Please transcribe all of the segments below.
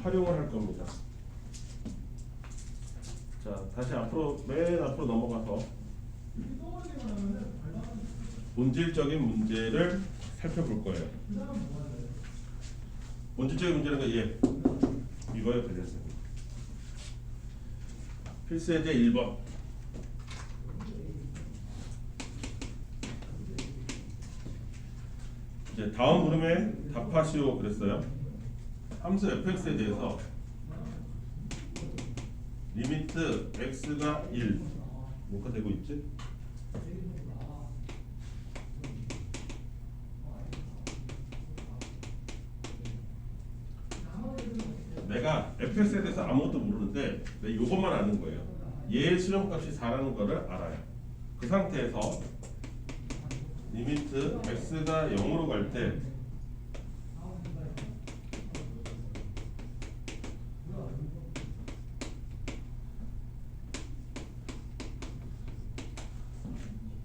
활용을 할 겁니다. 자, 다시 앞으로 맨 앞으로 넘어가서 본질적인 문제를 살펴볼 거예요. 본질적인 문제는 이거에 걸렸습니다. 필수예제 1번. 이제 다음 물음에 답하시오 그랬어요. 함수 fx에 대해서 리미트 x가 1 뭐가 되고 있지? 내가 fx에 대해서 아무것도 모르는데 이것만 아는 거예요. 얘의 수렴값이 4라는 거를 알아요. 그 상태에서 리미트 x가 0으로 갈 때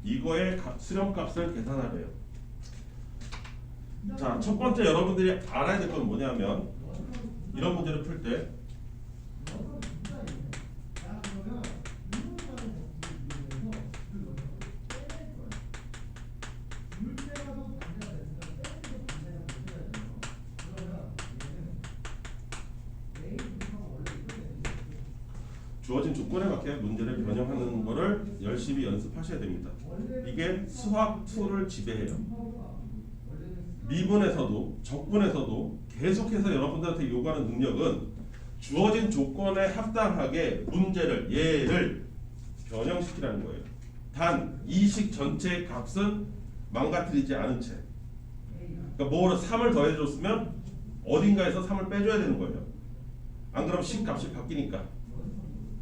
이거의 수렴값을 계산하래요. 자, 첫 번째 여러분들이 알아야 될 건 뭐냐면 이런 문제를 풀 때 주어진 조건에 맞게 문제를 변형하는 거를 열심히 연습하셔야 됩니다. 이게 수학 2를 지배해요. 미분에서도 적분에서도 계속해서 여러분들한테 요구하는 능력은 주어진 조건에 합당하게 문제를 얘를 변형시키라는 거예요. 단 이 식 전체의 값은 망가뜨리지 않은 채. 그러니까 뭐로 3을 더해줬으면 어딘가에서 3을 빼줘야 되는 거예요. 안 그러면 식 값이 바뀌니까.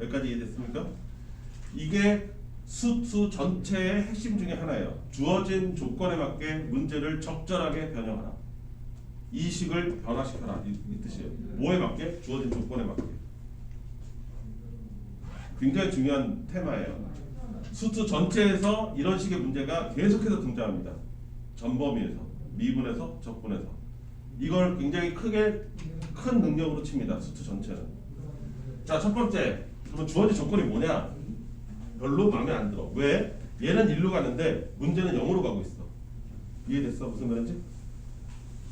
여기까지 이해됐습니까? 이게 수투 전체의 핵심 중에 하나예요. 주어진 조건에 맞게 문제를 적절하게 변형하라. 이 식을 변화시켜라 이 뜻이에요. 뭐에 맞게? 주어진 조건에 맞게. 굉장히 중요한 테마예요. 수투 전체에서 이런 식의 문제가 계속해서 등장합니다. 전범위에서, 미분에서, 적분에서. 이걸 굉장히 큰 능력으로 칩니다. 수투 전체는. 자, 첫 번째. 그럼 주어진 조건이 뭐냐? 별로 마음에 안 들어. 왜? 얘는 1로 가는데 문제는 0으로 가고 있어. 이해됐어? 무슨 말인지?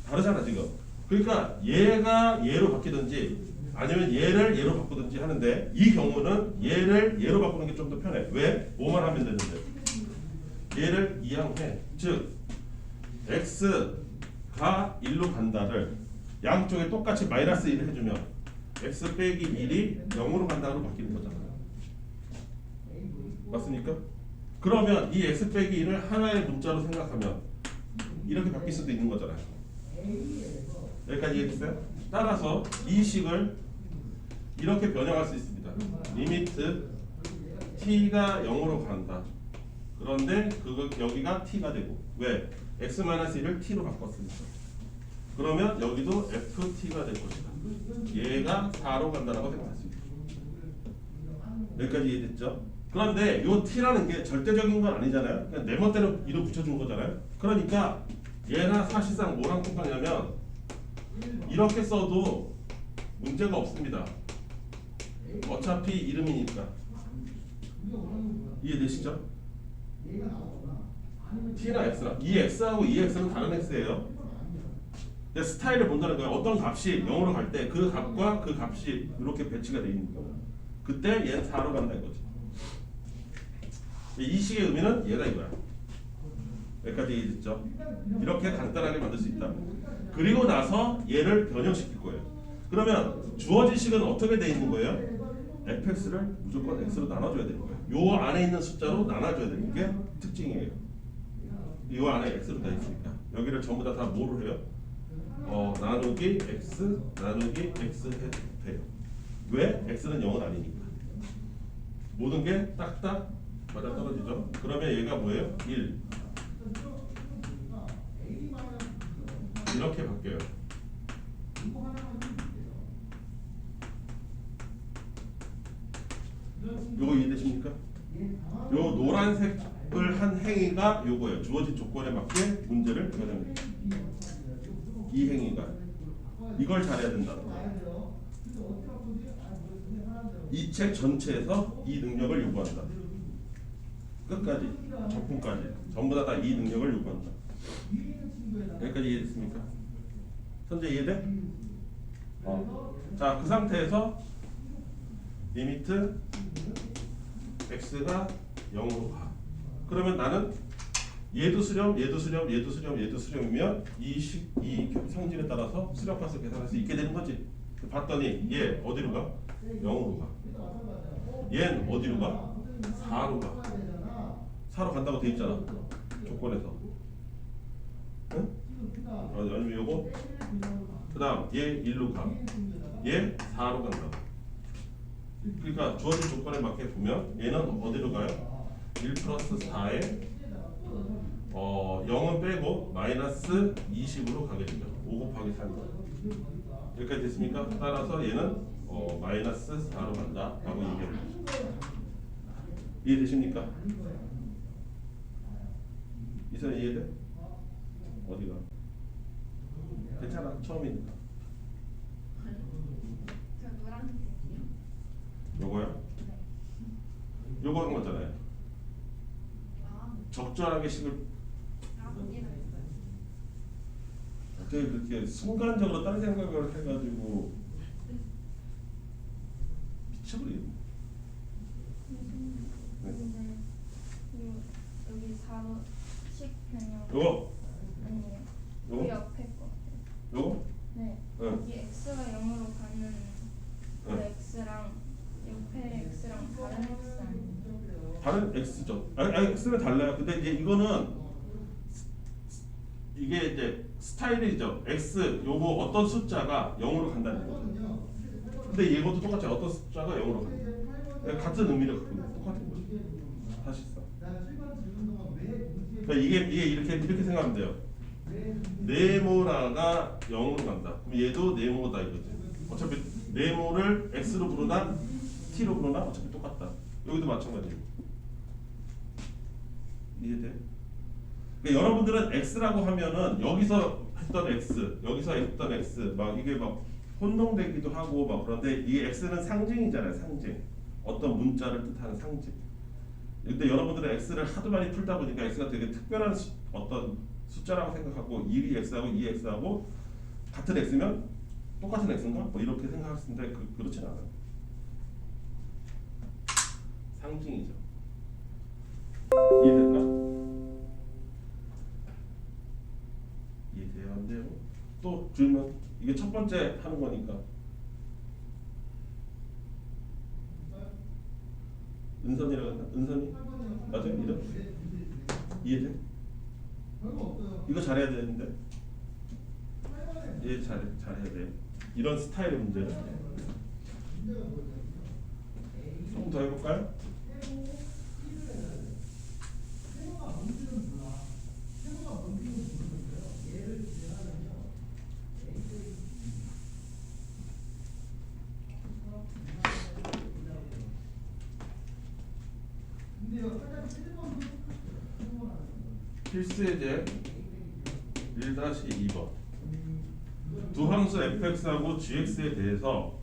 다르잖아 지금. 그러니까 얘가 얘로 바뀌든지 아니면 얘를 얘로 바꾸든지 하는데 이 경우는 얘를 얘로 바꾸는 게 좀 더 편해. 왜? 뭐만 하면 되는데. 얘를 이항해. 즉 x가 1로 간다를 양쪽에 똑같이 마이너스 1을 해주면 x 빼기 1이 0으로 간다로 바뀌는 거잖아요. 맞습니까? 그러면 이 x 빼기 1을 하나의 문자로 생각하면 이렇게 바뀔 수도 있는 거잖아요. 여기까지 이해됐어요? 따라서 이 식을 이렇게 변형할 수 있습니다. 리미트 t가 0으로 간다. 그런데 여기가 t가 되고 왜? x-1을 t로 바꿨으니까. 그러면 여기도 ft가 될 것이다. 얘가 4로 간다라고 생각하십니다. 여기까지 이해됐죠? 그런데 이 t라는 게 절대적인 건 아니잖아요. 그냥 내 멋대로 이름 붙여준 거잖아요. 그러니까 얘가 사실상 뭐랑 똑같냐면 이렇게 써도 문제가 없습니다. 어차피 이름이니까. 이해되시죠? t나 x나 이 x하고 이 x는 다른 x예요. 스타일을 본다는 거예요. 어떤 값이 0으로 갈 때 그 값과 그 값이 이렇게 배치가 되어 있는 거예요. 그때 얘는 4로 간다는 거지. 이 식의 의미는 얘가 이거야. 여기까지 이해됐죠? 이렇게 간단하게 만들 수 있다. 그리고 나서 얘를 변형시킬 거예요. 그러면 주어진 식은 어떻게 되어 있는 거예요? fx를 무조건 x로 나눠줘야 되는 거예요. 요 안에 있는 숫자로 나눠줘야 되는 게 특징이에요. 요 안에 x로 되어 있으니까 여기를 전부 다 뭐로 해요? 나누기 x 나누기 x 해도 돼요. 왜? x는 0은 아니니까. 모든 게 딱딱 맞아 떨어지죠. 그러면 얘가 뭐예요? 1 이렇게 바뀌어요. 요거 이해되십니까? 요 노란색을 한 행위가 요거예요. 주어진 조건에 맞게 문제를 변형해요. 이 행위가 이걸 잘해야 된다는 거예요. 이 책 전체에서 이 능력을 요구한다. 끝까지 적분까지 전부 다 이 능력을 요구한다. 여기까지 이해됐습니까? 선제 이해돼? 자, 그 상태에서 리미트 x가 0으로 가. 그러면 나는 얘도 수렴, 얘도 수렴, 얘도 수렴, 얘도 수렴이면 이 성질에 따라서 수렴값을 계산할 수 있게 되는 거지. 봤더니 얘 어디로 가? 0으로 가. 얘는 어디로 가? 4로 가. 4로 간다고 돼 있잖아. 조건에서. 응? 아니면 요거 그 다음 얘 1로 가. 얘 4로 간다. 그러니까 주어진 조건에 맞게 보면 얘는 어디로 가요? 1 플러스 4에 0은 빼고 마이너스 20으로 가게 되죠. 5 곱하기 3. 여기까지 됐습니까? 따라서 얘는 마이너스 4로 간다 라고 얘기합니다. 이해되십니까? 이선 이해돼? 어디가? 괜찮아, 처음이니까. 저 노란색이요? 요거요? 요거 한 거잖아요. 아, 적절하게 식을 이해가 됐어요. 어떻게 그렇게 순간적으로 딴 생각을 해가지고 미쳐버리겠네. 근데 여기 4로 10 변형 요거 아니에요. 요거? 그 옆에 거. 요거? 네. 응. 여기 x가 0으로 가는 그 응. x랑 옆에 x랑 다른 x 아니에요? 다른 x죠. 아니 x는 달라요. 근데 이제 이거는 이게 이제 스타일이죠. x 요거 어떤 숫자가 0으로 간다는 거죠. 근데 이것도 똑같이 어떤 숫자가 0으로 간다. 같은 의미를 갖고 있는 똑같은 거죠. 사실상. 그러니까 이게 이렇게 생각하면 돼요. 네모나가 0으로 간다. 그럼 얘도 네모다 이거지. 어차피 네모를 x로 부르나 t로 부르나 어차피 똑같다. 여기도 마찬가지고. 이해돼? 그러니까 여러분들은 x라고 하면은 여기서 했던 x, 여기서 했던 x 막 이게 막 혼동되기도 하고 막 그런데 이 x는 상징이잖아요. 상징. 어떤 문자를 뜻하는 상징. 근데 여러분들은 x를 하도 많이 풀다 보니까 x가 되게 특별한 어떤 숫자라고 생각하고 1이 x하고 2이 x하고 같은 x면 똑같은 x인가? 뭐 이렇게 생각할 수 있는데 그렇진 않아요. 상징이죠. 이해될까? 이해돼요? 안 돼요? 또 질문. 이게 첫 번째 하는 거니까. 은선이라고 했나? 은선이? 맞아요? 이름? 이해돼? 이거 잘해야 되는데. 잘해야 돼. 이런 스타일의 문제는. 조금 더 해볼까요? 필수예제 1-2번 두 함수 fx하고 gx에 대해서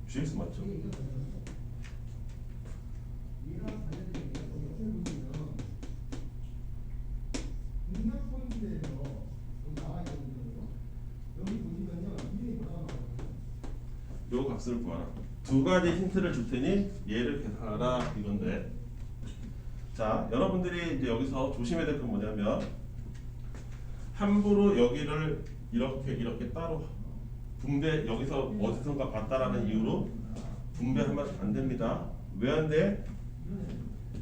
gx 맞죠? 요 값을 구하라. 두 가지 힌트를 줄 테니 얘를 계산하라 이건데, 자 여러분들이 이제 여기서 조심해야 될 건 뭐냐면 함부로 여기를 이렇게 따로 분배, 여기서 어디선가 봤다라는 이유로 분배하면 안 됩니다. 왜 안 돼?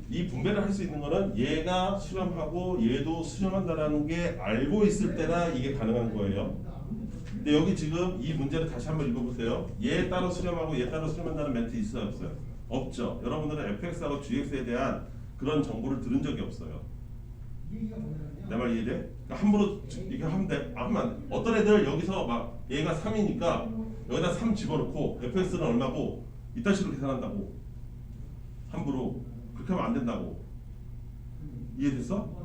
이 분배를 할 수 있는 거는 얘가 수렴하고 얘도 수렴한다라는 게 알고 있을 때나 이게 가능한 거예요. 근데 여기 지금 이 문제를 다시 한번 읽어보세요. 얘 따로 수렴하고 얘 따로 수렴한다는 멘트 있어요, 없어요? 없죠. 여러분들은 fx하고 gx에 대한 그런 정보를 들은 적이 없어요. 내 말 이해돼? 그러니까 함부로 이렇게 하면 돼. 하면 안 돼. 어떤 애들 여기서 막 얘가 3이니까 여기다 3 집어넣고 fx는 얼마고 이딴 식으로 계산한다고. 함부로 그렇게 하면 안 된다고. 이해됐어?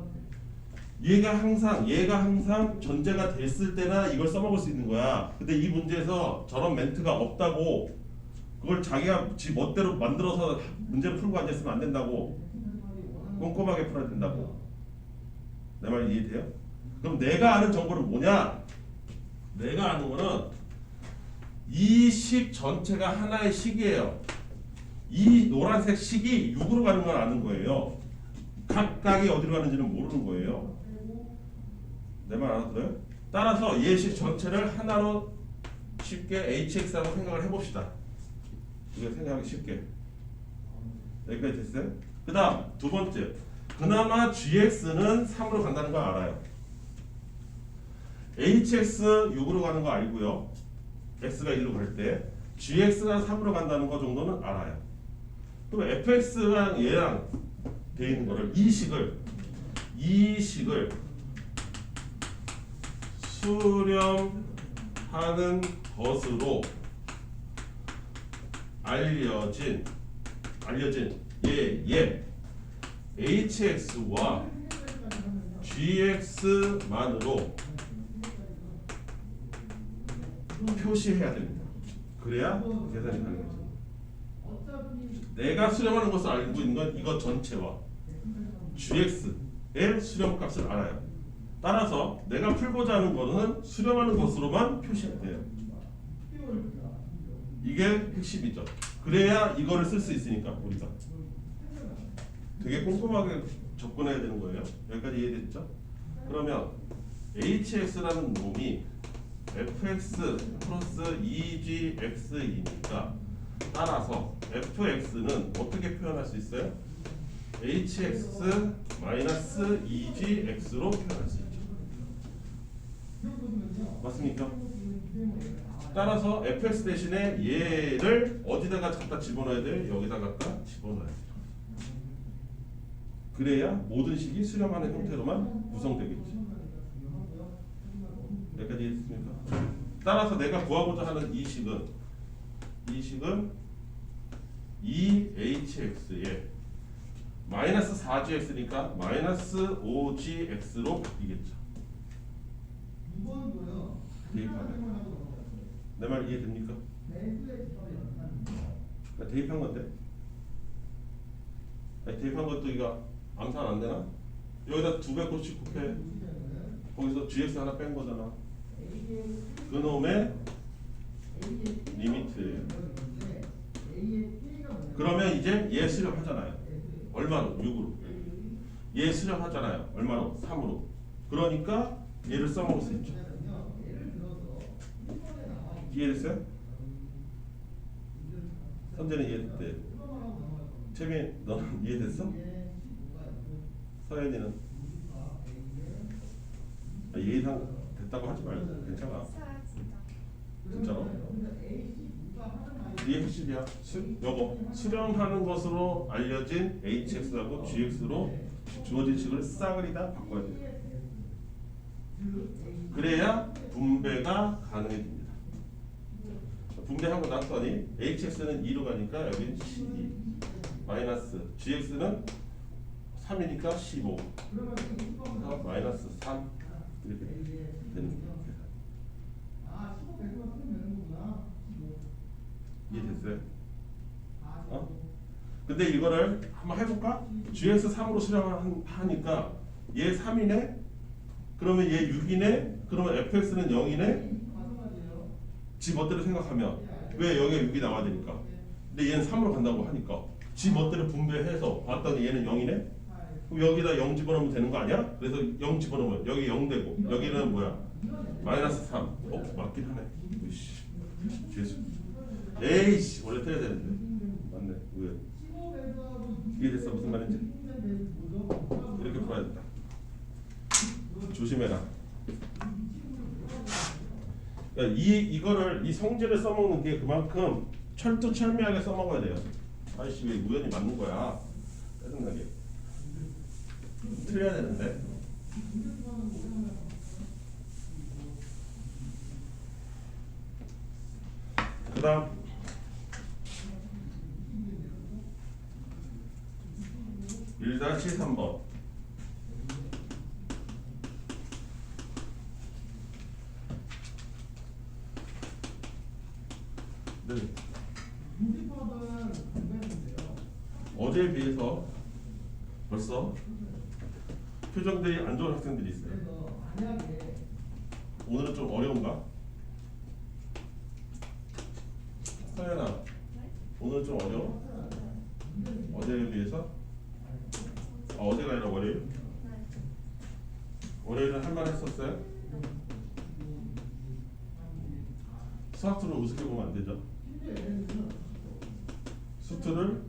얘가 항상 전제가 됐을 때나 이걸 써먹을 수 있는 거야. 근데 이 문제에서 저런 멘트가 없다고 그걸 자기가 지 멋대로 만들어서 문제를 풀고 앉아있으면 안 된다고. 꼼꼼하게 풀어야 된다고. 내 말 이해돼요? 그럼 내가 아는 정보는 뭐냐? 내가 아는 거는 이 식 전체가 하나의 식이에요. 이 노란색 식이 6으로 가는 걸 아는 거예요. 각각이 어디로 가는지는 모르는 거예요. 내 말 알아들어요? 따라서 예식 전체를 하나로 쉽게 hx라고 생각을 해봅시다. 우리가 생각하기 쉽게. 여기까지 됐어요? 그 다음 두 번째, 그나마 gx는 3으로 간다는 걸 알아요. hx 6으로 가는 거 알고요. x가 1로 갈 때 gx가 3으로 간다는 거 정도는 알아요. 그럼 fx랑 얘랑 돼 있는 거를 이 식을 수렴하는 것으로 알려진 얘 hx와 gx만으로 표시해야 됩니다. 그래야 계산이 가능해집니다. 내가 수렴하는 것을 알고 있는 건 이것 전체와 gx의 수렴값을 알아요. 따라서 내가 풀고자 하는 거는 수렴하는 것으로만 표시해야 돼요. 이게 핵심이죠. 그래야 이거를 쓸 수 있으니까 우리가 되게 꼼꼼하게 접근해야 되는 거예요. 여기까지 이해됐죠? 그러면 hx라는 놈이 fx 플러스 2gx이니까 따라서 fx는 어떻게 표현할 수 있어요? hx 마이너스 2gx로 표현할 수 있죠. 맞습니까? 따라서 fx 대신에 얘를 어디다가 갖다 집어넣어야 돼요? 여기다 갖다 집어넣어야 돼요. 그래야 모든 식이 수렴하는 형태로만 구성되겠죠. 여기까지 이해됐습니까? 따라서 내가 구하고자 하는 이 식은 2hx에 마이너스 4gx니까 마이너스 5gx로 바뀌겠죠. 대입하면 내 말 이해됩니까? 대입한 건데 대입한 것도 이거 암산 안 되나? 여기다 200씩 곱해. 거기서 gx 하나 뺀 거잖아. 그 놈의 리미트예요. 그러면 이제 얘 수렴하잖아요. 얼마로? 6으로. 얘 수렴하잖아요. 얼마로? 3으로. 그러니까 얘를 써먹을 수 있죠. 이해됐어요? 선재는 이해됐대. 채민 너는 이해됐어? 서연이는? 얘 이상 됐다고 하지 말고 괜찮아. 진짜로? 이게 핵심이야. 요거 수렴하는 것으로 알려진 hx하고 gx로 주어진 식을 싸그리 다 바꿔야 돼. 그래야 분배가 가능해집니다. 분배하고 났더니 hx는 2로 가니까 여기는 12 마이너스 gx는 3이니까 15 그래서 마이너스 3 이렇게 되는 거예요. 이해됐어요? 근데 이거를 한번 해볼까? gx 3으로 수렴하니까 얘 3이네? 그러면 얘 6이네? 그러면 fx는 0이네? 지 멋대로 생각하면 왜 여기가 6이 나와야 되니까. 근데 얘는 3으로 간다고 하니까 지 멋대로 분배해서 봤더니 얘는 0이네? 그럼 여기다 0 집어넣으면 되는 거 아니야? 그래서 0 집어넣으면 여기 0 되고 여기는 뭐야? 마이너스 3. 맞긴 하네. 으이씨 죄수. 에이씨 원래 틀려야 되는데. 맞네. 왜? 이해됐어? 무슨 말인지? 이렇게 풀어야 된다. 조심해라. 이거를 이 성질을 써먹는 게 그만큼 철두철미하게 써먹어야 돼요. 아이씨 왜 우연히 맞는 거야? 짜증나게. 틀려야 되는데. 그 다음 1-3번. 네. 어제에 비해서 벌써 표정들이 안 좋은 학생들이 있어요. 오늘은 좀 어려운가? 서연아, 오늘 좀 어려워? 어제에 비해서? 아, 어제가 아니라 월요일? 월요일은 할만했었어요? 수학투를 우습게 보면 안 되죠. 수트는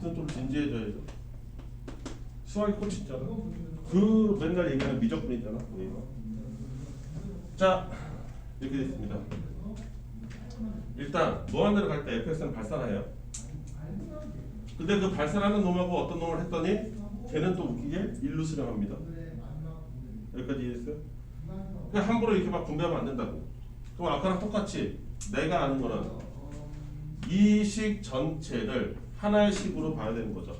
좀 진지해져야죠. 수학이 꽂히잖아. 그 맨날 얘기하는 미적분 있잖아. 자, 이렇게 됐습니다. 일단 무한대로 갈 때 fx는 발산해요. 근데 그 발산하는 놈하고 어떤 놈을 했더니 걔는 또 웃기게 일로 수렴합니다. 여기까지 이해했어요? 그냥 함부로 이렇게 막 분배하면 안 된다고. 그럼 아까랑 똑같이 내가 아는 거는 이 식 전체를 하나의 식으로 봐야 되는 거죠.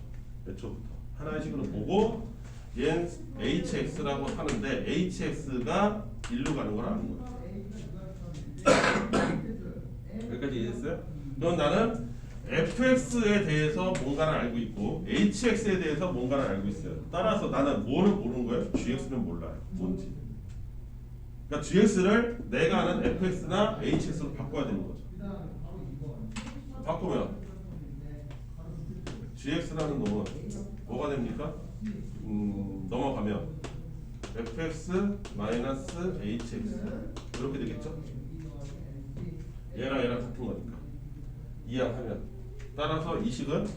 애초부터 하나의 식으로 보고 얘는 hx라고 하는데 hx가 일로 가는 걸 아는 거예요. 여기까지 이해했어요? 그럼 나는 fx에 대해서 뭔가를 알고 있고 hx에 대해서 뭔가를 알고 있어요. 따라서 나는 뭐를 모르는 거예요? gx는 몰라요. 뭔지. 그러니까 gx를 내가 아는 fx나 hx로 바꿔야 되는 거죠. 바꾸면 gx라는 놈은 뭐가 됩니까? 넘어가면 fx 마이너스 hx 이렇게 되겠죠? 얘랑 얘랑 같은 거니까 이항하면 따라서 이 식은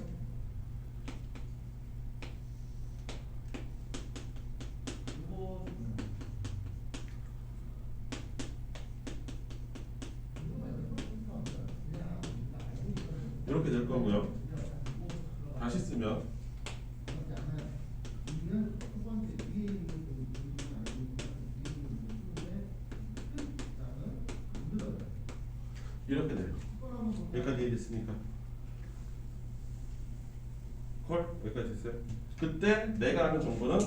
이렇게 될 거고요. 다시 쓰면 이렇게 돼요. 여기까지 이해됐습니까? 콜? 여기까지 됐어요? 그때 내가 아는 정보는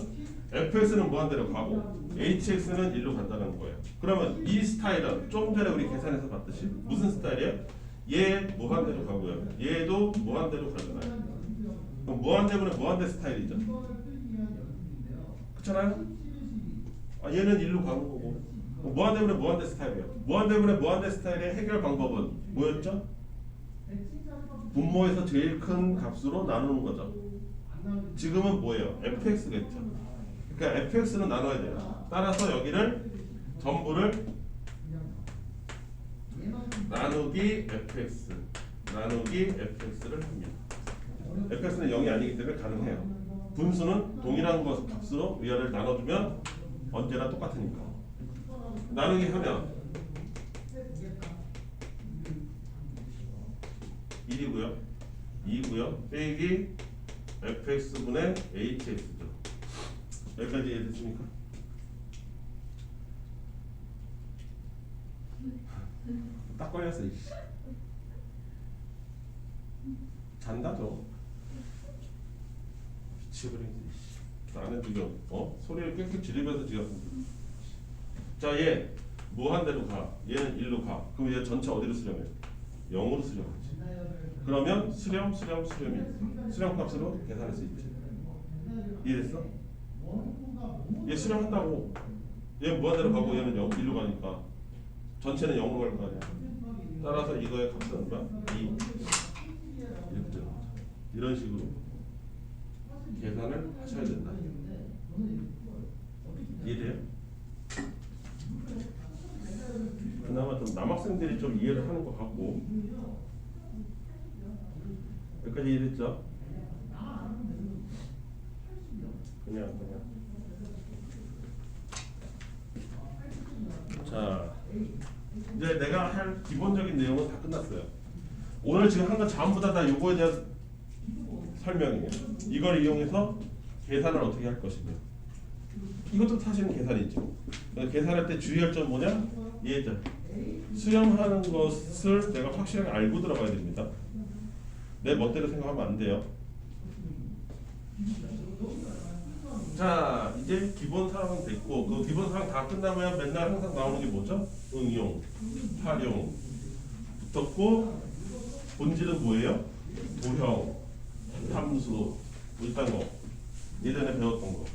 fx는 무한대로 가고 hx는 1로 간다는 거예요. 그러면 이 스타일은 좀 전에 우리 계산해서 봤듯이 무슨 스타일이에요? 얘 무한대로 가고요. 얘도 무한대로 가잖아요. 그럼 무한대분의 무한대 스타일이죠. 그렇잖아요? 아, 얘는 1로 가는 거고 무한대분의 무한대 스타일이에요. 무한대분의 무한대 스타일의 해결 방법은 뭐였죠? 분모에서 제일 큰 값으로 나누는 거죠. 지금은 뭐예요? fx겠죠. 그러니까 fx는 나눠야 돼요. 따라서 여기를 전부를 나누기 fx fx를 합니다. fx는 0이 아니기 때문에 가능해요. 분수는 동일한 것 값으로 위아래를 나눠주면 언제나 똑같으니까. 나누기 하면 1이고요 2고요 빼기 fx분의 hx죠. 여기까지 이해됐습니까? 딱 걸렸어. 잔다 저. 미치버리지. 나는 지금 소리를 꽥꽥 지르면서 지금. 자, 얘 무한대로 가. 얘는 1로 가. 그럼 얘 전체 어디로 수렴해? 0으로 수렴하지. 그러면 수렴이 수렴값으로 계산할 수 있지. 이해됐어? 얘 수렴한다고. 얘 무한대로 가고 얘는 1로 가니까 전체는 0으로 갈 거 아니야. 따라서 이거의 값은 얼마? 2. 이렇게 되는 거죠. 이런 식으로 계산을 하셔야 된다. 이해돼요? 그나마 좀 남학생들이 좀 이해를 하는 것 같고. 여기까지 이해됐죠? 그냥 자, 이제 내가 할 기본적인 내용은 다 끝났어요. 오늘 지금 한 거 전부 다 요거에 대한 설명이에요. 이걸 이용해서 계산을 어떻게 할 것이냐. 이것도 사실은 계산이죠. 계산할 때 주의할 점 뭐냐? 얘들 수렴하는 것을 내가 확실하게 알고 들어가야 됩니다. 내 멋대로 생각하면 안 돼요. 자, 이제 기본 사항은 됐고, 그 기본 사항 다 끝나면 맨날 항상 나오는 게 뭐죠? 응용, 활용 붙었고, 본질은 뭐예요? 도형, 함수, 뭐 이딴 거 예전에 배웠던 거.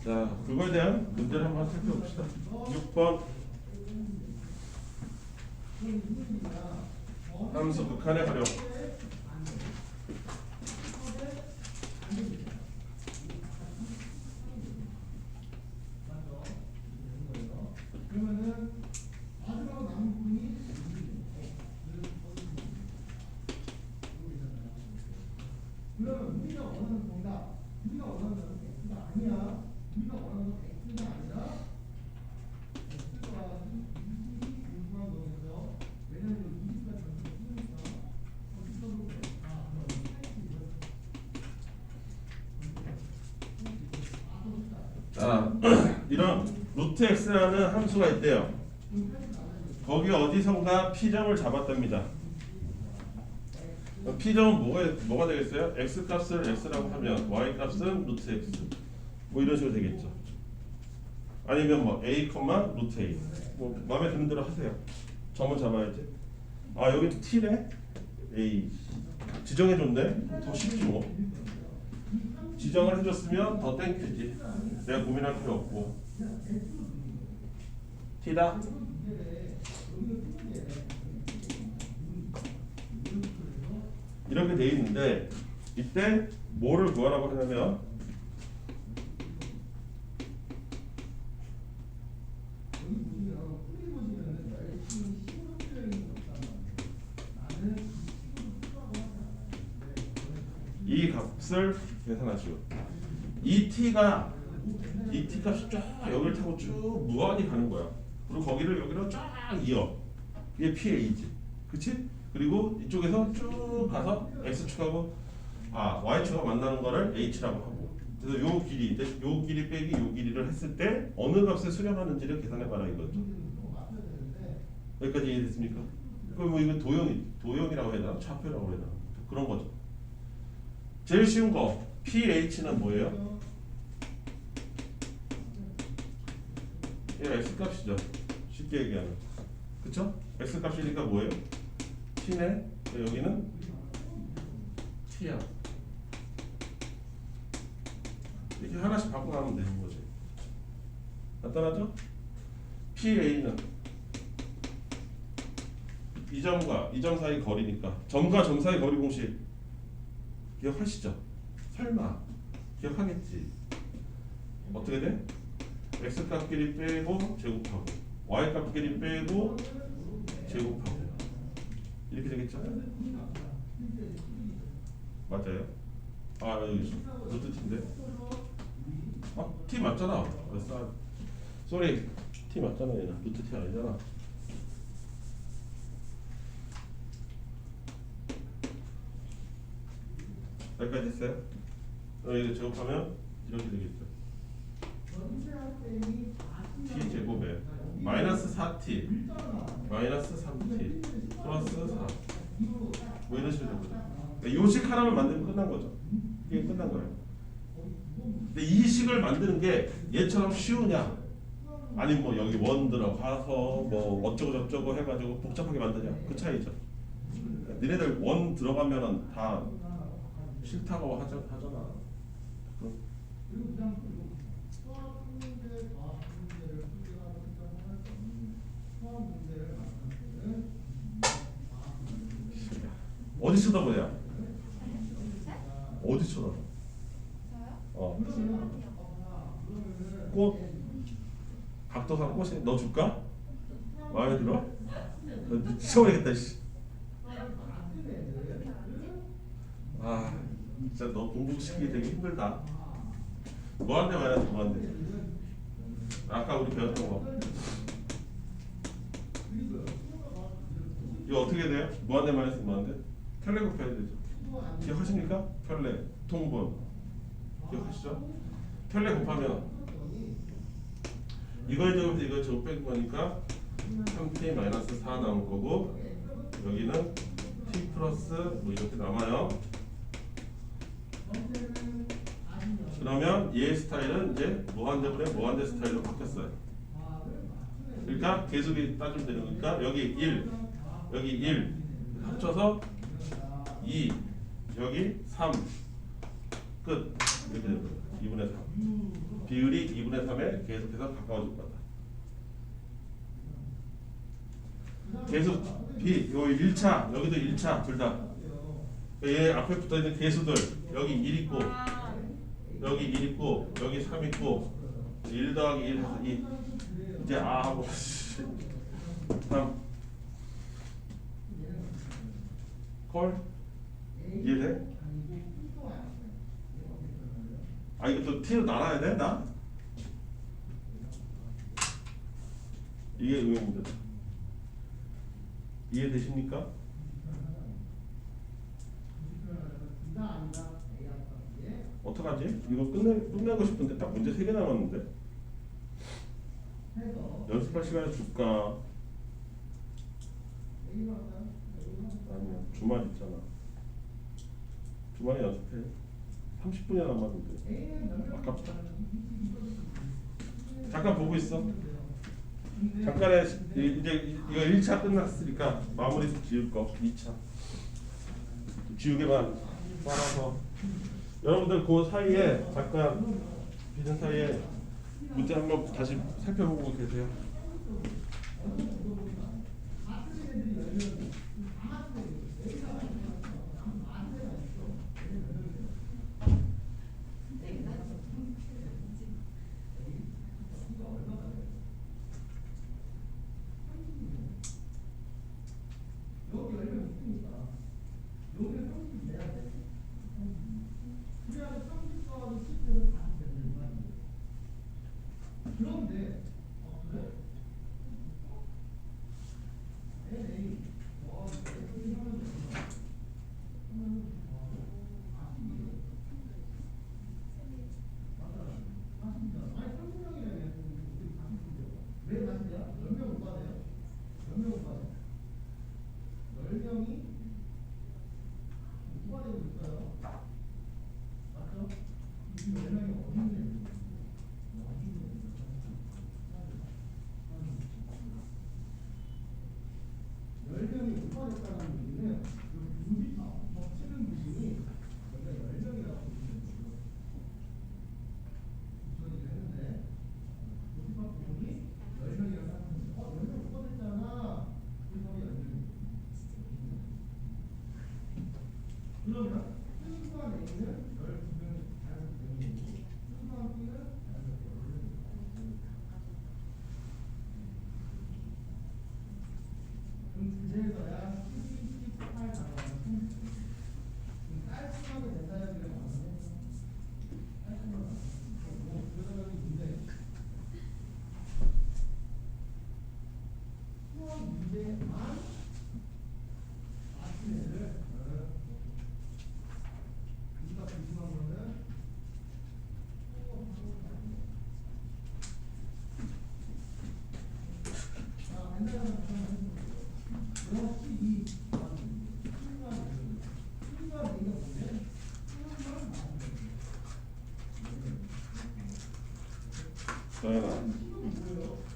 자, 그거에 대한 문제를 한번 살펴봅시다. 6번 함수 극한의 활용. 그러면 우리가 원하는 정답, 우리가 원하는 것은 X가 아니야. 우리가 원하는 것은 X가 아니라 X가 20이 공부한 거겠죠. 왜냐면 20가 전체가 쓰니까 어디서도 자, 이런 루트 x라는 함수가 있대요. 거기 어디선가 p점을 잡았답니다. p점은 뭐가 되겠어요? x 값을 x라고 하면 y 값은 루트 x 뭐 이런 식으로 되겠죠. 아니면 뭐 a, 루트 a 뭐 마음에 드는 대로 하세요. 점을 잡아야지. 아 여기 t네? a 지정해줬네? 더 쉽지 뭐. 지정을 해줬으면 더 땡큐지. 내가 고민할 필요 없고. t다? 이렇게 돼 있는데 이때 뭐를 구하라고 하냐면 이 값을 계산하시오. 이 t 값이 쫙 여기를 타고 쭉 무한히 가는 거야. 그리고 거기를 여기로 쫙 이어. 그게 PA지. 그치? 그리고 이쪽에서 쭉 가서 X축하고 Y축하고 만나는 거를 H라고 하고. 그래서 요 길이 빼기 요 길이를 했을 때 어느 값에 수렴하는지를 계산해봐라 이거죠. 여기까지 이해됐습니까? 그럼 뭐 이건 도형이라고 해야 되나? 좌표라고 해야 되나? 그런 거죠. 제일 쉬운 거 PH는 뭐예요? 얘가 X값이죠. 쉽게 얘기하면. 그쵸? X값이니까 뭐예요? T네. 여기는 T야. 이렇게 하나씩 바꿔가면 되는 거지. 나타나죠? PA는 이 점과 이 점 사이 거리니까 점과 점 사이 거리 공식 기억하시죠? 설마 기억하겠지. 어떻게 돼? X값끼리 빼고 제곱하고 Y값끼리 빼고 제곱하고 이렇게 되겠죠? 맞아요? 여기 루트 T인데? T 맞잖아. 쏘리 T 맞잖아. 얘는 루트 T 아니잖아. 여기까지 했어요? 이거 제곱하면 이렇게 되겠죠. t 제곱에 마이너스 4t 마이너스 3t 플러스 4 뭐 이런 식으로 되거든요. 요식 하나만 만들면 끝난 거죠. 이게 끝난 거예요. 근데 이 식을 만드는 게 얘처럼 쉬우냐 아니면 뭐 여기 원 들어가서 뭐 어쩌고 저쩌고 해가지고 복잡하게 만드냐 그 차이죠. 니네들 원 들어가면은 다 싫다고 하잖아. 어디 쳐다보냐? 어디 쳐다봐? 저요? 꽃? 각도상 꽃이 너 줄까? 마음에 들어? 너 미쳐버리겠다 씨. 진짜 너 공부시키기 되게 힘들다. 뭐한대 말이야 뭐한대. 아까 우리 배웠던 거. 이거 어떻게 돼요? 무한대 마이너스 무한대? 편례 곱해야 되죠. 기억하십니까? 편례, 통분. 기억하시죠? 편례 곱하면 이거에 적으면서 이거 저거 뺀 거니까 3t 마이너스 4 나올 거고 여기는 t 플러스 뭐 이렇게 남아요. 그러면 얘의 스타일은 이제 무한대분의 무한대 스타일로 바뀌었어요. 그러니까 계속이 따지면 되는 거니까 여기 1, 여기 1 합쳐서 2, 여기 3 끝. 이렇게 되는 거예요. 2분의 3 비율이 2분의 3에 계속해서 가까워질 거다. 계속 B 요 1차 여기도 1차 둘 다 얘 앞에 붙어있는 계수들 여기 1 있고 여기 1 있고 여기 3 있고 1 더하기 1 해서 2 이제 하고 3 콜 이해돼? 아 이것도 T로 나눠야 돼? 나? 이게 의문문제다. 이해되십니까? 어떡하지? 이거 끝내고 싶은데 딱 문제 3개 남았는데 연습할 시간을 줄까? 아니야 주말 있잖아. 주말에 연습해. 30분이 남았는데 아깝다. 잠깐 보고 있어. 잠깐에 이제 이거 1차 끝났으니까 마무리 지을 거 2차 지우개만 빨아서 여러분들 그 사이에 잠깐 비는 사이에 문제 한번 다시 살펴보고 계세요.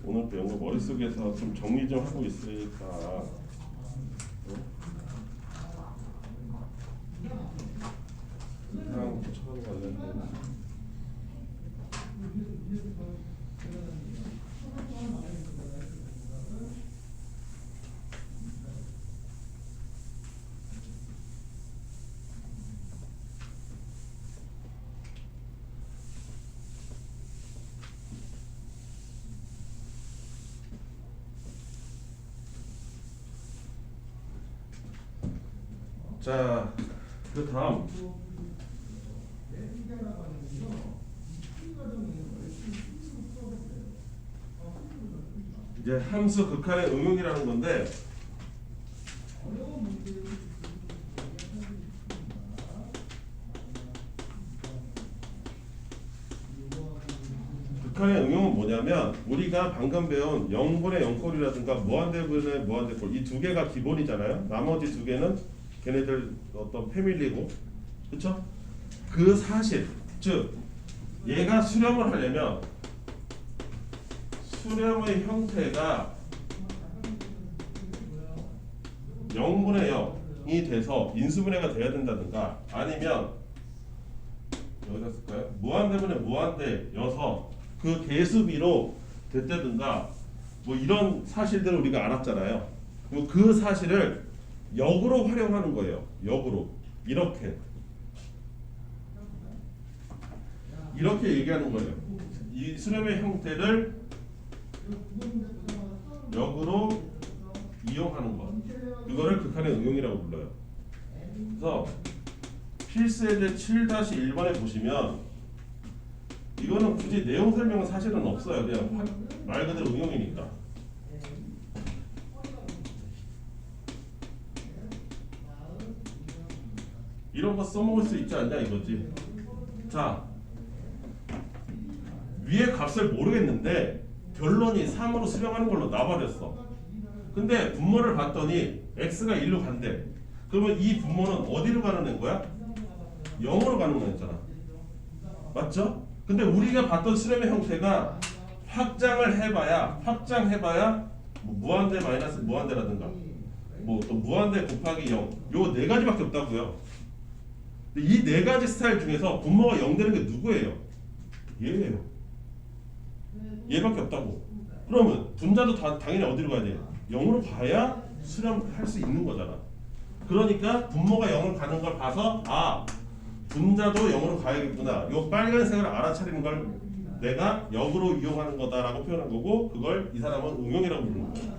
오늘 배운 거 머릿속에서 좀 정리 좀 하고 있으니까 그냥 쫓아가는 거 아니야. 자, 그 다음 이제 함수 극한의 응용이라는 건데 어려운 문제를 극한의 응용은 뭐냐면 우리가 방금 배운 0분의 0꼴이라든가 무한대분의 무한대꼴 이 두 개가 기본이잖아요. 나머지 두 개는 걔네들 어떤 패밀리고 그쵸? 그 사실 즉 얘가 수렴을 하려면 수렴의 형태가 0분의 0이 돼서 인수분해가 돼야 된다든가 아니면 여기다 쓸까요? 무한대분의 무한대여서 그 개수비로 됐다든가 뭐 이런 사실들을 우리가 알았잖아요. 그리고 그 사실을 역으로 활용하는 거예요. 역으로 이렇게 얘기하는 거예요. 이 수렴의 형태를 역으로 이용하는 것 그거를 극한의 응용이라고 불러요. 그래서 필수예제 7-1번에 보시면 이거는 굳이 내용 설명은 사실은 없어요. 그냥 말 그대로 응용이니까. 이런 거 써먹을 수 있지 않냐 이거지. 자, 위에 값을 모르겠는데 결론이 3으로 수렴하는 걸로 나버렸어. 근데 분모를 봤더니 x가 1로 간대. 그러면 이 분모는 어디로 가는 애인 거야? 0으로 가는 거였잖아. 맞죠? 근데 우리가 봤던 수렴의 형태가 확장해봐야 뭐 무한대 마이너스 무한대라든가 뭐 또 무한대 곱하기 0 요 네 가지밖에 없다고요. 이 네 가지 스타일 중에서 분모가 0 되는 게 누구예요? 얘예요. 얘밖에 없다고. 그러면 분자도 당연히 어디로 가야 돼? 0으로 가야 수렴할 수 있는 거잖아. 그러니까 분모가 0을 가는 걸 봐서 아 분자도 0으로 가야겠구나. 요 빨간색을 알아차리는 걸 내가 역으로 이용하는 거다라고 표현한 거고 그걸 이 사람은 응용이라고 부르는 거야.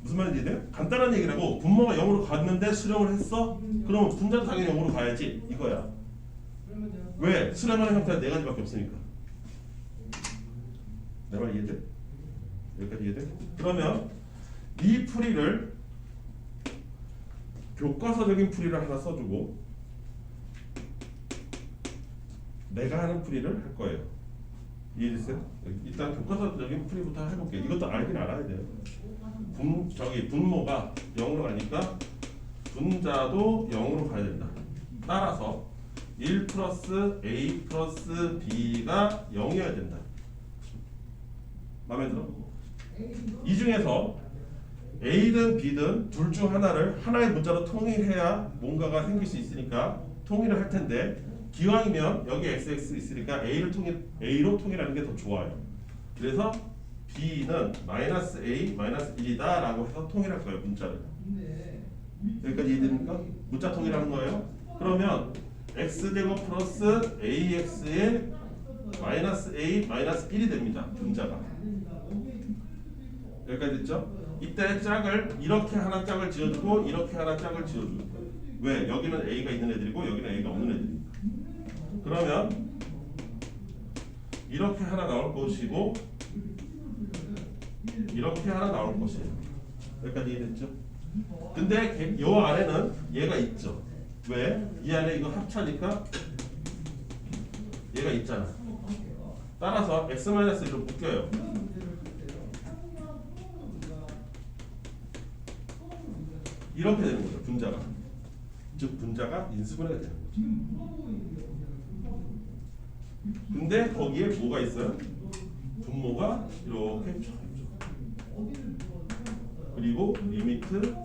무슨 말인지 이해돼요? 간단한 얘기라고 분모가 0으로 갔는데 수렴을 했어? 그러면 분자도 당연히 0으로 가야지 이거야. 왜? 수렴하는 형태가 네 가지밖에 없으니까. 내 말 이해돼? 여기까지 이해돼? 그러면 이 풀이를 교과서적인 풀이를 하나 써주고 내가 하는 풀이를 할 거예요. 이해됐어요? 일단 교과서적인 풀이부터 해볼게요. 이것도 알긴 알아야 돼요. 분모가 0으로 가니까 분자도 0으로 가야 된다. 따라서 1 플러스 a 플러스 b가 0이어야 된다. 마음에 들어? 이 중에서 a든 b든 둘 중 하나를 하나의 문자로 통일해야 뭔가가 생길 수 있으니까 통일을 할 텐데 기왕이면 여기 xx 있으니까 a로 통일하는 게 더 좋아요. 그래서 b는 마이너스 a 마이너스 1이다 라고 해서 통일할 거예요. 문자를. 여기까지 이해됩니까? 문자 통일하는 거예요. 그러면 x제곱 플러스 ax의 마이너스 a 마이너스 1이 됩니다. 분자가. 여기까지 됐죠? 이때 짝을 이렇게 하나 짝을 지어주고 이렇게 하나 짝을 지어주는 거예요. 왜? 여기는 a가 있는 애들이고 여기는 a가 없는 애들이니까. 그러면 이렇게 하나 나올 것이고 이렇게 하나 나올 것이에요. 여기까지 이해됐죠? 근데 요 안에는 얘가 있죠. 왜? 이 안에 이거 합차니까 얘가 있잖아. 따라서 x-1로 묶여요. 이렇게 되는 거죠. 분자가. 즉 분자가 인수분해가 되는 거죠. 근데 거기에 뭐가 있어요? 분모가 이렇게 쫙 있죠. 그리고 리미트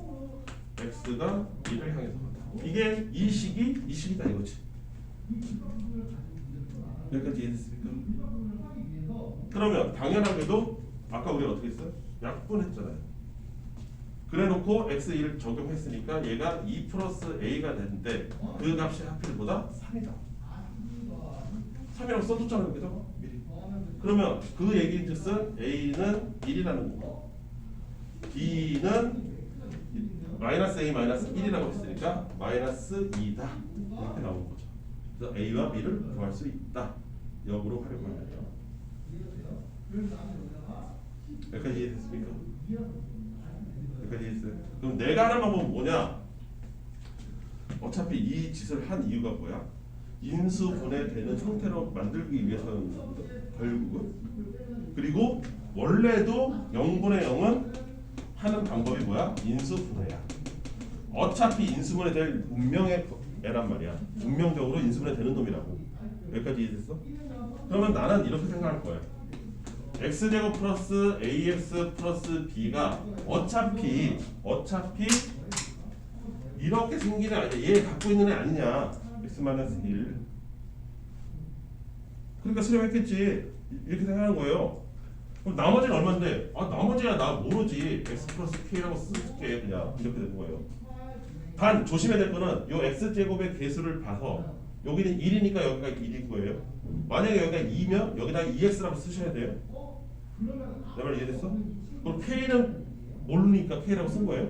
x가 1을 향해서 간다. 이게 이 식이다 이거지. 여기까지 이해됐습니까? 그러면 당연하게도 아까 우리 어떻게 했어요? 약분했잖아요. 그래놓고 x1 적용했으니까 얘가 2 플러스 a가 되는데 그 값이 하필보다 3이다. 3이라고 써줬잖아요. 그죠? 미리. 그러면 그 얘기인즉슨 a는 1이라는 거고 b는 마이너스 a 마이너스 1이라고 했으니까 마이너스 2다. 이렇게 나오는 거죠. 그래서 a와 b를 구할 수 있다. 역으로 활용하면 돼요. 그럼 내가 하는 방법은 뭐냐? 어차피 이 짓을 한 이유가 뭐야? 인수분해되는 형태로 만들기 위해서는 결국은. 그리고 원래도 0분의 0은 하는 방법이 뭐야? 인수분해야. 어차피 인수분해될 운명의 애란 말이야. 운명적으로 인수분해되는 놈이라고. 여기까지 이해됐어? 그러면 나는 이렇게 생각할 거야. x제곱 플러스 ax 플러스 b가 어차피 이렇게 생기는 애 아니야. 얘 갖고 있는 애 아니냐. x-1. 그러니까 수렴했겠지. 이렇게 생각하는 거예요. 그럼 나머지는 얼마인데? 아 나머지야 나 모르지. x 플러스 k라고 쓸게 그냥 이렇게 되는 거예요. 단 조심해야 될 거는 요 x제곱의 개수를 봐서 여기는 1이니까 여기가 1일 거예요. 만약에 여기가 2면 여기다 2x라고 쓰셔야 돼요. 내 말 이해됐어? 그럼 k는 모르니까 k라고 쓴 거예요.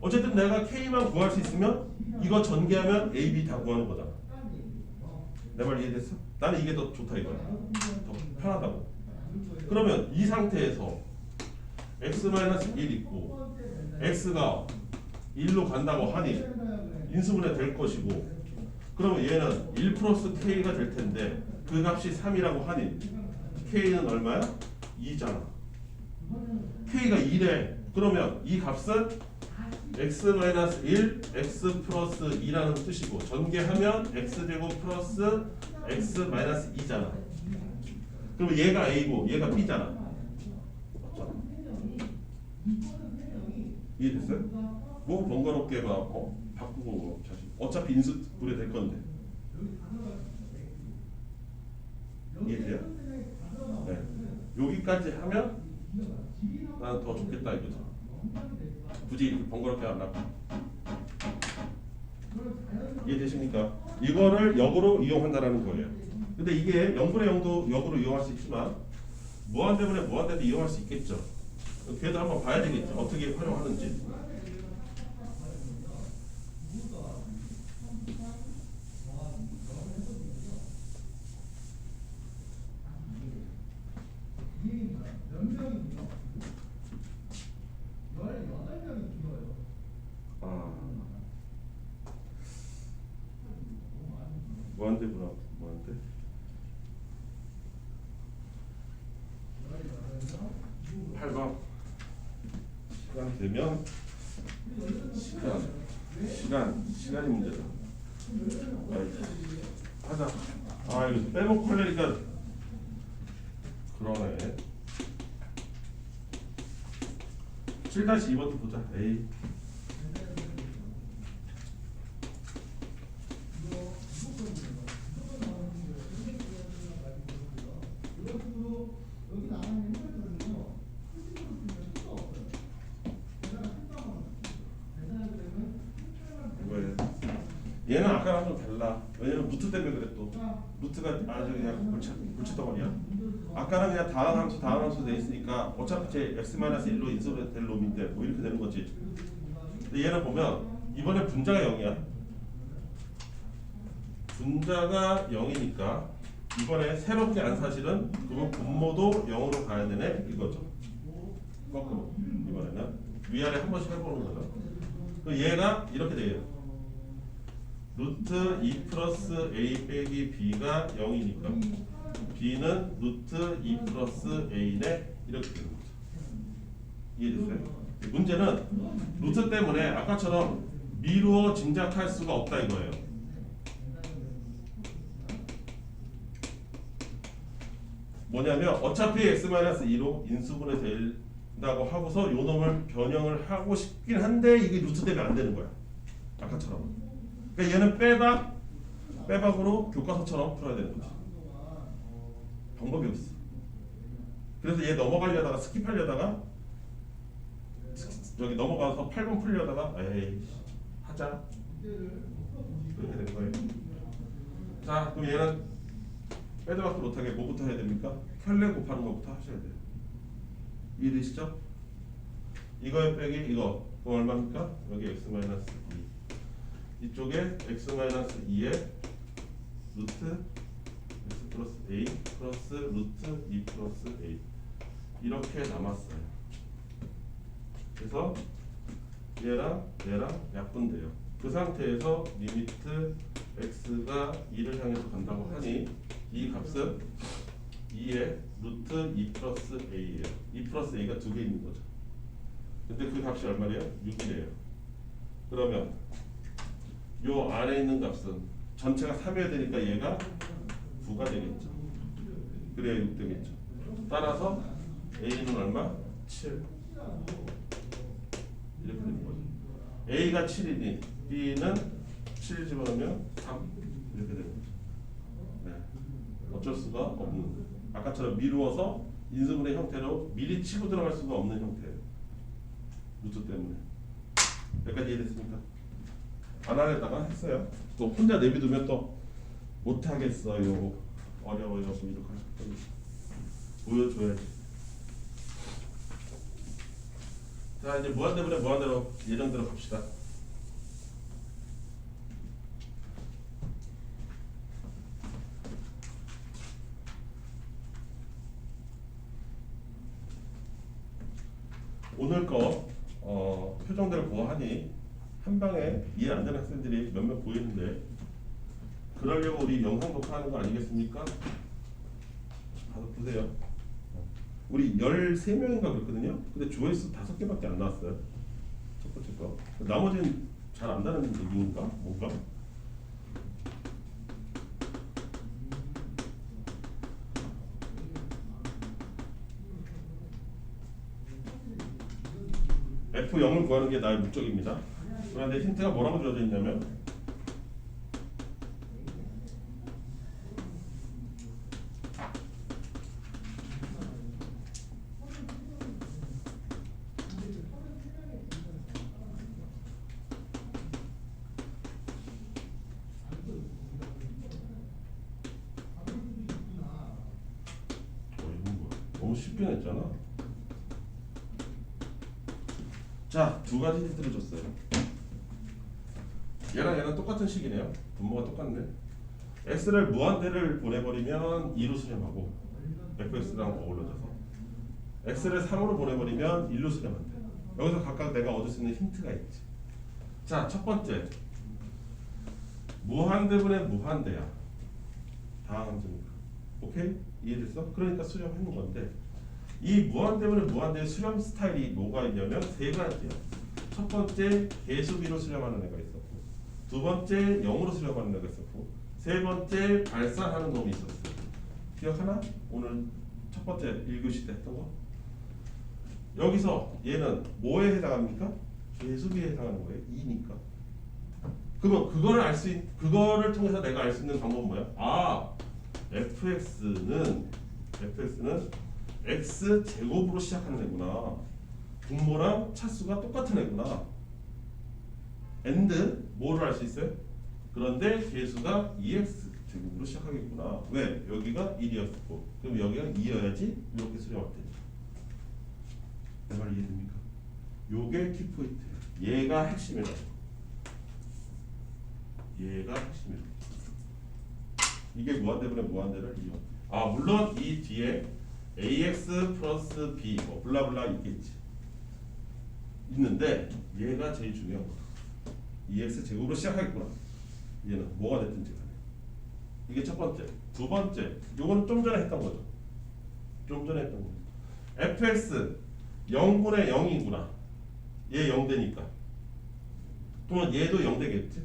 어쨌든 내가 k만 구할 수 있으면 이거 전개하면 a, b 다 구하는 거다. 내 말 이해됐어? 나는 이게 더 좋다 이거야. 더 편하다고. 그러면 이 상태에서 x-1 있고 x가 1로 간다고 하니 인수분해 될 것이고, 그러면 얘는 1 플러스 k가 될 텐데 그 값이 3이라고 하니 k는 얼마야? 2잖아. k가 2래. 그러면 이 값은 x-1 x 플러스 2라는 뜻이고 전개하면 x제곱 플러스 x-2잖아. 그러면 얘가 a고 얘가 b잖아. 이해됐어요? 뭐 번거롭게 막 바꾸고 자식. 어차피 인수분해 될 건데. 이해돼요? 네. 여기까지 하면 난 더 좋겠다 이거죠. 굳이 이렇게 번거롭게 안 하고. 이해되십니까? 이거를 역으로 이용한다라는 거예요. 근데 이게 0분의 0도 역으로 이용할 수 있지만 무한대분의 무한대도 이용할 수 있겠죠. 그래도 한번 봐야 되겠죠. 어떻게 활용하는지. 무한대분하고 무한대. 시간 되면 시간이 문제다. 하자. 아 이거 빼먹고 하려니까 그러네. 7-2번도 보자. 에이. 얘는 아까랑 좀 달라. 왜냐면 루트 때문에 그래 또. 루트가 아주 그냥 골치 덩어리야. 아까는 그냥 다항함수 돼 있으니까 어차피 제 x-1로 인수될 놈인데 뭐 이렇게 되는 거지. 근데 얘는 보면 이번에 분자가 0이야. 분자가 0이니까 이번에 새롭게 안 사실은 그러면 분모도 0으로 가야 되네 이거죠. 거꾸로 이번에는 위아래 한 번씩 해보는 거죠. 그럼 얘가 이렇게 돼요. 루트 2 플러스 a 빼기 b가 0이니까 b는 루트 2 플러스 a네 이렇게 되는 거죠. 이해됐어요? 문제는 루트 때문에 아까처럼 미루어 짐작할 수가 없다 이거예요. 뭐냐면 어차피 x-2로 인수분해 된다고 하고서 요 놈을 변형을 하고 싶긴 한데 이게 루트 때문에 안 되는 거야. 아까처럼. 그러니까 얘는 빼박으로 교과서처럼 풀어야 되는 거지. 방법이 없어. 그래서 얘 넘어가려다가 스킵하려다가 여기 넘어가서 8번 풀려다가 에이 하자 그렇게 된 거예요. 자 그럼 얘는 빼도 박도 못하게 뭐부터 해야 됩니까? 켤레 곱하는 것부터 하셔야 돼요. 이해되시죠? 이거에 빼기 이거 그럼 얼마입니까? 여기 x-2 이쪽에 x-2에 루트 x 플러스 a 플러스 루트 2 플러스 a 이렇게 남았어요. 그래서 얘랑 약분돼요. 그 상태에서 리미트 x가 2를 향해서 간다고 하니 이 값은 2의 루트 2 플러스 a예요. 2 플러스 a가 두 개 있는 거죠. 근데 그 값이 얼마래요? 6이래요. 그러면 요 안에 있는 값은 전체가 3이어야 되니까 얘가 9가 되겠죠. 그래야 6 되겠죠. 따라서 a는 얼마? 7. 이렇게 되는 거죠. a가 7이니 b는 7 집어넣으면 3 이렇게 되는 거죠. 네. 어쩔 수가 없는, 아까처럼 미루어서 인수분해 형태로 미리 치고 들어갈 수가 없는 형태예요. 루트 때문에. 여기까지 이해됐습니까? 안 하려다가 했어요. 또 혼자 내비두면 또 못하겠어요, 어려워요, 이렇게 하실 거예요. 보여줘야지. 자, 이제 무한대분의 무한대로 예전대로 갑시다. 오늘 거 표정대로 보아하니 한 방에 이해 안 되는 학생들이 몇몇 보이는데, 그러려고 우리 영상 녹화하는 거 아니겠습니까? 가서 보세요. 우리 13명인가 그랬거든요. 근데 조회수 5개밖에 안 나왔어요. 첫 번째 거. 나머지는 잘 안다는 얘기인가? 뭔가? F0을 구하는 게 나의 목적입니다. 그런데 힌트가 뭐라고 주어져 있냐면 너무 쉽게 냈잖아. 자, 두 가지 힌트를 줬어요. 얘랑 똑같은 식이네요. 분모가 똑같네. x를 무한대를 보내버리면 2로 수렴하고 fx랑 어우러져서, x를 3으로 보내버리면 1로 수렴한대. 여기서 각각 내가 얻을 수 있는 힌트가 있지. 자, 첫 번째, 무한대분의 무한대야. 다항함수니까. 오케이? 이해됐어? 그러니까 수렴하는 건데, 이 무한대분의 무한대의 수렴 스타일이 뭐가 있냐면 세 가지야. 첫 번째, 계수비로 수렴하는 애가 있었고, 두 번째, 0으로 수렴하는 애가 있었고, 세 번째, 발산하는 놈이 있었어. 기억하나? 오늘 첫 번째 1교시 때 했던 거. 여기서 얘는 뭐에 해당합니까? 계수비에 해당하는 거예요. 2니까. 그러면 그거를 통해서 내가 알 수 있는 방법은 뭐야? 아, fx는 x 제곱으로 시작하는 애구나. 분모랑 차수가 똑같은 애구나. and 뭐를 알 수 있어요? 그런데 계수가 2x 제곱으로 시작하겠구나. 왜? 여기가 1이었고, 그럼 여기가 2여야지 이렇게 수렴할 테니까. 내 말 이해됩니까? 요게 키포인트예요. 얘가 핵심이다. 얘가 핵심이다. 이게 무한대분의 무한대를 이용. 아, 물론 이 뒤에 ax 플러스 b 뭐 블라블라 있겠지. 있는데 얘가 제일 중요한 거야. 2x 제곱으로 시작하겠구나. 얘는 뭐가 됐든지 간에. 이게 첫 번째. 두 번째, 요거는 좀 전에 했던 거죠. 좀 전에 했던 거. fx 0분의 0이구나. 얘 0 되니까. 그러면 얘도 0 되겠지.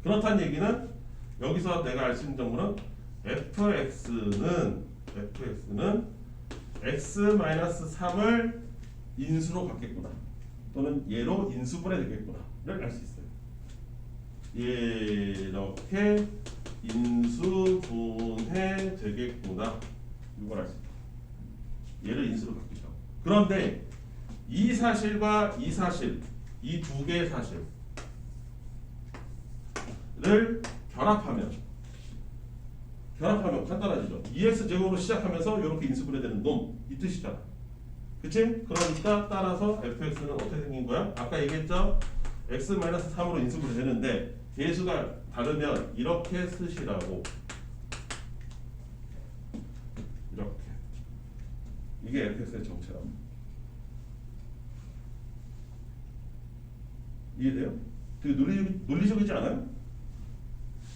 그렇다는 얘기는 여기서 내가 알 수 있는 정보는 fx는 x-3을 인수로 갖겠구나. 또는 얘로 인수분해 되겠구나를 알 수 있어요. 이렇게 인수분해 되겠구나. 이걸 알 수 있다. 얘를 인수로 갖겠다. 그런데 이 사실과 이 사실, 이 두 개의 사실을 결합하면 간단하죠. 2x 제곱으로 시작하면서 이렇게 인수분해되는 놈, 이 뜻이잖아. 그치? 그러니까 따라서 fx는 어떻게 생긴 거야? 아까 얘기했죠? x-3으로 인수분해되는데 계수가 다르면 이렇게 쓰시라고. 이렇게. 이게 fx의 정체랍니다. 이해돼요? 되게 논리적이지 않아요?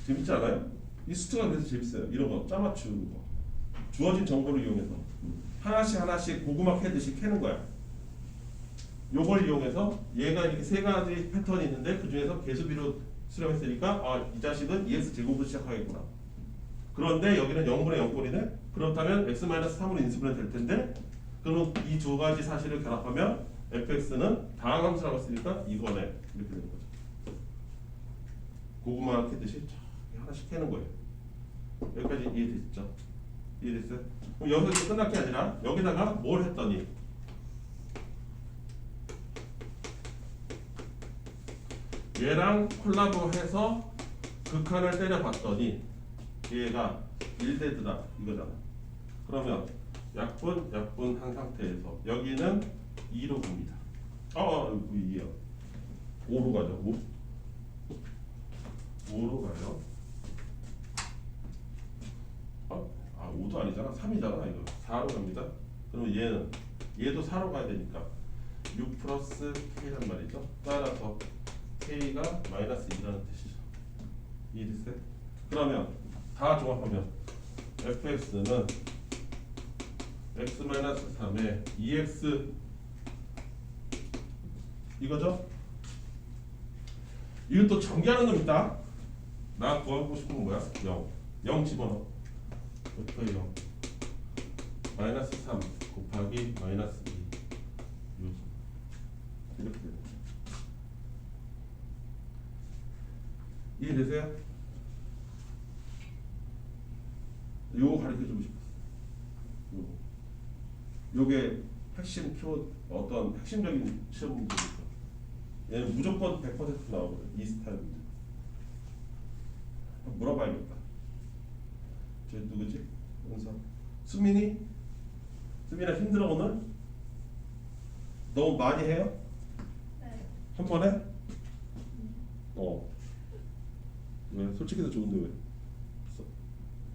재밌지 않아요? 이 수트가 그래서 재밌어요. 이런 거 짜맞추는 거. 주어진 정보를 이용해서 하나씩 고구마 캐듯이 캐는 거야. 요걸 이용해서 얘가 이렇게 세 가지 패턴이 있는데 그 중에서 개수비로 수렴했으니까 이 자식은 EX 제곱으로 시작하겠구나. 그런데 여기는 0분의 0꼴이네. 그렇다면 x-3으로 인수분해 될 텐데 그러면 이 두 가지 사실을 결합하면 fx는 다항함수라고 했으니까 이거네. 이렇게 되는 거죠. 고구마 캐듯이 하나씩 캐는 거예요. 여기까지 이해됐죠? 이해됐어요? 그럼 여기서 끝날 게 아니라 여기다가 뭘 했더니 얘랑 콜라보해서 극한을 때려봤더니 얘가 1대드다 이거잖아. 그러면 약분 한 상태에서 여기는 2로 봅니다. 2요. 5로 가죠. 5로 가요. 5도 아니잖아. 3이잖아. 이거 4로 갑니다. 그러면 얘도 4로 가야 되니까 6 플러스 K란 말이죠. 따라서 K가 마이너스 2라는 뜻이죠. 이해됐어요? 그러면 다 종합하면 fx는 x-3에 2x 이거죠? 이것도 전개하는 놈 있다. 나 구하고 싶은 건 뭐야? 0 집어넣어. F 0 마이너스 3 곱하기 마이너스 2 이렇게 되는 거죠. 이해되세요? 요거 가르쳐주고 싶었어. 요게 핵심 어떤 핵심적인 시험 문제니까. 얘는 무조건 100% 나오거든. 이 스타일 문제. 한번 물어봐야겠다. 저 누구지? 은서. 수민아 힘들어 오늘? 너무 많이 해요? 네. 한 번에? 왜? 솔직해서 좋은데 왜?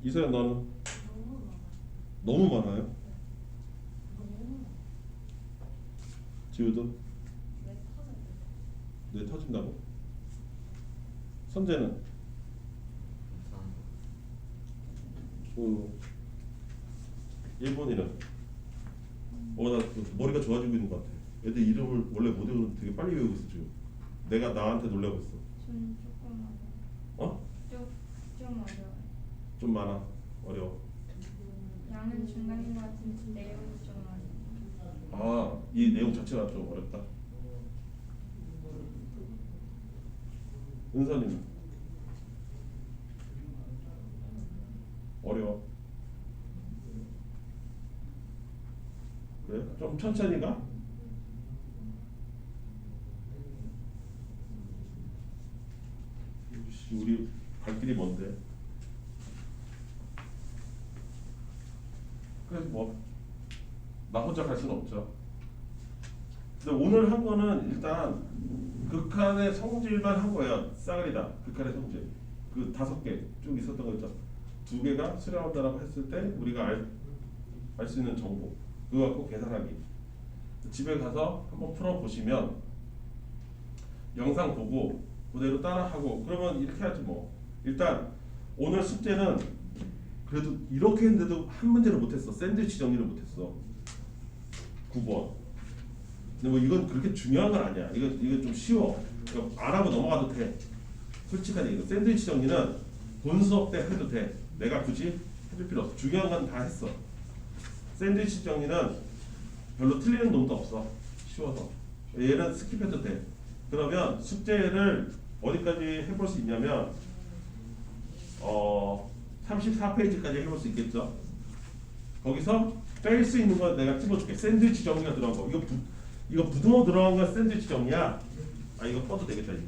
이서연 너는? 너무 많아요. 너무 많아요? 너무 많아요. 지우도? 내 터졌는데. 내 터진다고? 선재는? 일본이는? 나 머리가 좋아지고 있는 것 같아. 애들 이름을 원래 못 외우는데 되게 빨리 외우고 있어 지금. 내가 나한테 놀라고 있어. 전 조금 어려워. 좀 어려워요. 좀 많아. 어려워. 양은 중간인 것 같은데 내용이 좀 어려워. 이 내용 자체가 좀 어렵다. 은선이는? 어려워. 그래? 좀 천천히 가? 우리 갈 길이 먼데. 그래서 나 혼자 갈 수는 없죠. 근데 오늘 한 거는 일단 극한의 성질만 한 거야. 싸그리다. 극한의 성질. 그 5개 쭉 있었던 거 있죠. 2개가 수렴한다라고 했을 때 우리가 알 수 있는 정보. 그거 갖고 계산하기. 집에 가서 한번 풀어보시면 영상 보고 그대로 따라하고 그러면 이렇게 하지 뭐. 일단 오늘 숙제는 그래도 이렇게 했는데도 한 문제를 못했어. 샌드위치 정리를 못했어. 9번. 근데 뭐 이건 그렇게 중요한 건 아니야. 이건 좀 쉬워. 이거 안 하고 넘어가도 돼. 솔직하게 이거 샌드위치 정리는 본 수업 때 해도 돼. 내가 굳이 해줄 필요 없어. 중요한 건 다 했어. 샌드위치 정리는 별로 틀리는 놈도 없어. 쉬워서. 얘는 스킵해도 돼. 그러면 숙제를 어디까지 해볼 수 있냐면 34페이지까지 해볼 수 있겠죠. 거기서 뺄 수 있는 건 내가 집어줄게. 샌드위치 정리가 들어간 거. 이거 부등호 들어간 건 샌드위치 정리야. 이거 꺼도 되겠다. 이거.